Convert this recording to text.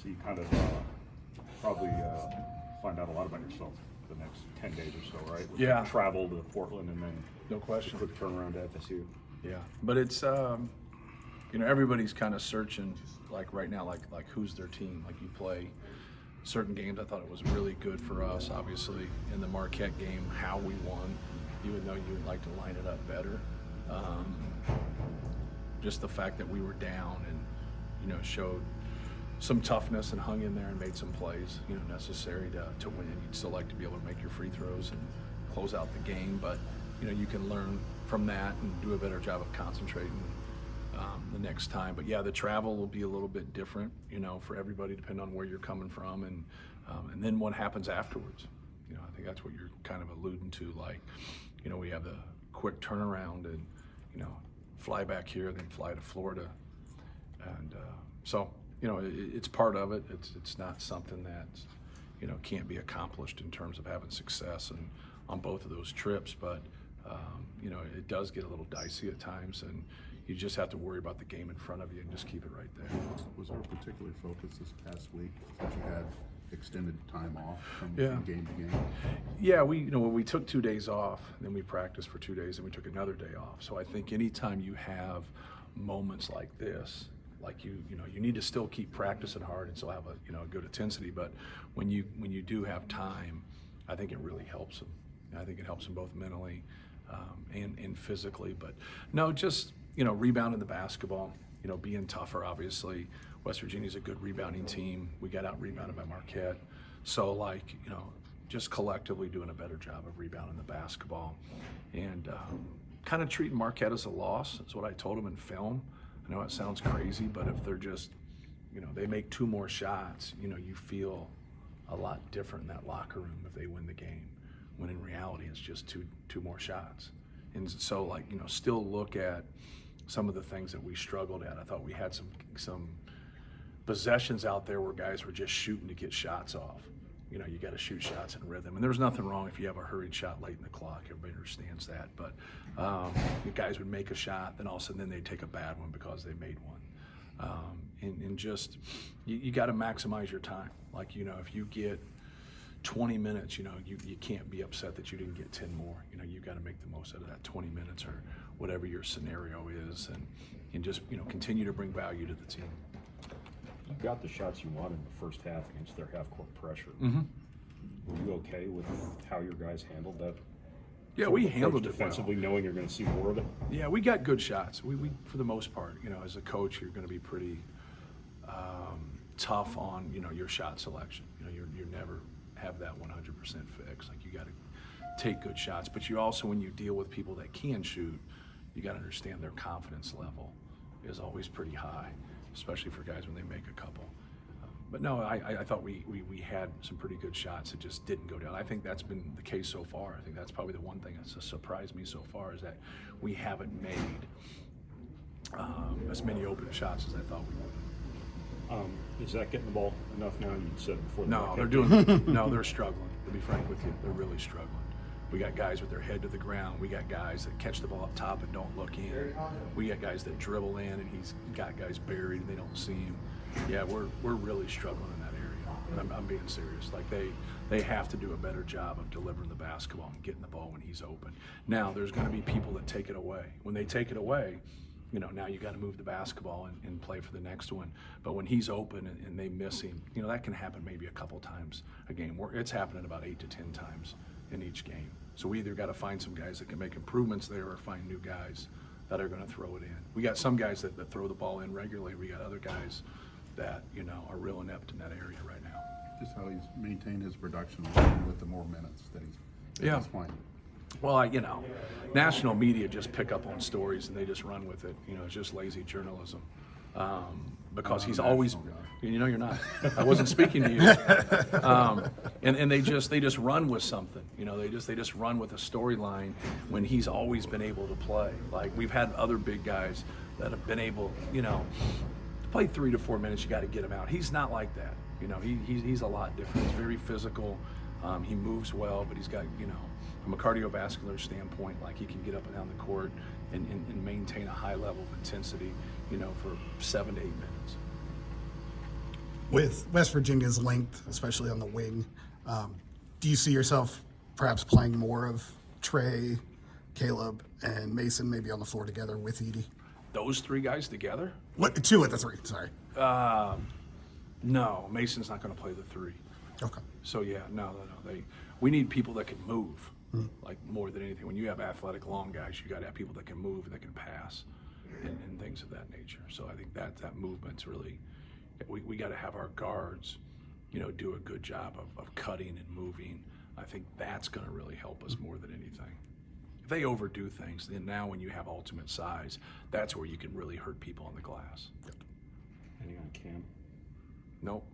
So you kind of probably find out a lot about yourself the next 10 days or so, right? With Yeah. Travel to Portland and then No question. a quick turnaround to FSU. Yeah, but it's everybody's kind of searching like right now, like who's their team. Like you play certain games. I thought it was really good for us, obviously, in the Marquette game, how we won, even though you would like to line it up better. Just the fact that we were down and showed some toughness and hung in there and made some plays necessary to win. You'd still like to be able to make your free throws and close out the game, but you can learn from that and do a better job of concentrating the next time. But yeah, the travel will be a little bit different, for everybody, depending on where you're coming from, and then what happens afterwards. I think that's what you're kind of alluding to. Like, we have the quick turnaround and fly back here, then fly to Florida, and so it's part of it. It's not something that can't be accomplished in terms of having success and on both of those trips, but it does get a little dicey at times, and you just have to worry about the game in front of you and just keep it right there. Was there a particular focus this past week that you had extended time off from Yeah. game to game? Yeah, we took 2 days off, then we practiced for 2 days, and we took another day off. So I think anytime you have moments like this, like you need to still keep practicing hard and still have a good intensity. But when you do have time, I think it really helps them. I think it helps them both mentally and physically. But no, just rebounding the basketball, being tougher. Obviously, West Virginia's a good rebounding team. We got out rebounded by Marquette, so just collectively doing a better job of rebounding the basketball and kind of treating Marquette as a loss. That's what I told them in film. I know it sounds crazy, but if they're just, they make 2 more shots, you feel a lot different in that locker room if they win the game, when in reality it's just two more shots. And so still look at some of the things that we struggled at. I thought we had some possessions out there where guys were just shooting to get shots off. You got to shoot shots in rhythm, and there's nothing wrong if you have a hurried shot late in the clock. Everybody understands that, but the guys would make a shot, then all of a sudden they'd take a bad one because they made one. And just you got to maximize your time. If you get 20 minutes, you can't be upset that you didn't get 10 more. You got to make the most out of that 20 minutes or whatever your scenario is, and just continue to bring value to the team. You got the shots you wanted in the first half against their half-court pressure. Mm-hmm. Were you okay with how your guys handled that? Yeah, sort we of approach handled it defensively, well. knowing you're going to see more of it. Yeah, we got good shots. We for the most part, as a coach, you're going to be pretty tough on your shot selection. You never have that 100% fix. You got to take good shots, but you also, when you deal with people that can shoot, you got to understand their confidence level is always pretty high, especially for guys when they make a couple. But no, I thought we had some pretty good shots that just didn't go down. I think that's been the case so far. I think that's probably the one thing that's surprised me so far, is that we haven't made as many open shots as I thought we would. Is that getting the ball enough now? You said before. No, they're they're struggling. To be frank with you, they're really struggling. We got guys with their head to the ground. We got guys that catch the ball up top and don't look in. We got guys that dribble in, and he's got guys buried and they don't see him. Yeah, we're really struggling in that area. And I'm being serious. They have to do a better job of delivering the basketball and getting the ball when he's open. Now there's going to be people that take it away. When they take it away, now you got to move the basketball and play for the next one. But when he's open and they miss him, that can happen maybe a couple times a game. It's happening about 8 to 10 times in each game. So we either got to find some guys that can make improvements there, or find new guys that are going to throw it in. We got some guys that throw the ball in regularly. We got other guys that are real inept in that area right now. Just how he's maintained his production along with the more minutes that he's playing. Well, national media just pick up on stories and they just run with it. It's just lazy journalism. Because he's always, you're not. I wasn't speaking to you. And they just run with something. They just run with a storyline when he's always been able to play. We've had other big guys that have been able, to play 3 to 4 minutes. You got to get him out. He's not like that. He's a lot different. He's very physical. He moves well, but he's got, from a cardiovascular standpoint, he can get up and down the court and maintain a high level of intensity, for 7 to 8 minutes. With West Virginia's length, especially on the wing, do you see yourself perhaps playing more of Trey, Caleb, and Mason maybe on the floor together with Edie? Those three guys together? What, 2 of the 3, sorry. No, Mason's not going to play the 3. Okay. So yeah, no. We need people that can move, like more than anything. When you have athletic long guys, you got to have people that can move, that can pass, and things of that nature. So I think that movement's really, we got to have our guards, do a good job of cutting and moving. I think that's going to really help us more than anything. If they overdo things, then now when you have ultimate size, that's where you can really hurt people on the glass. Anything on Cam? Nope.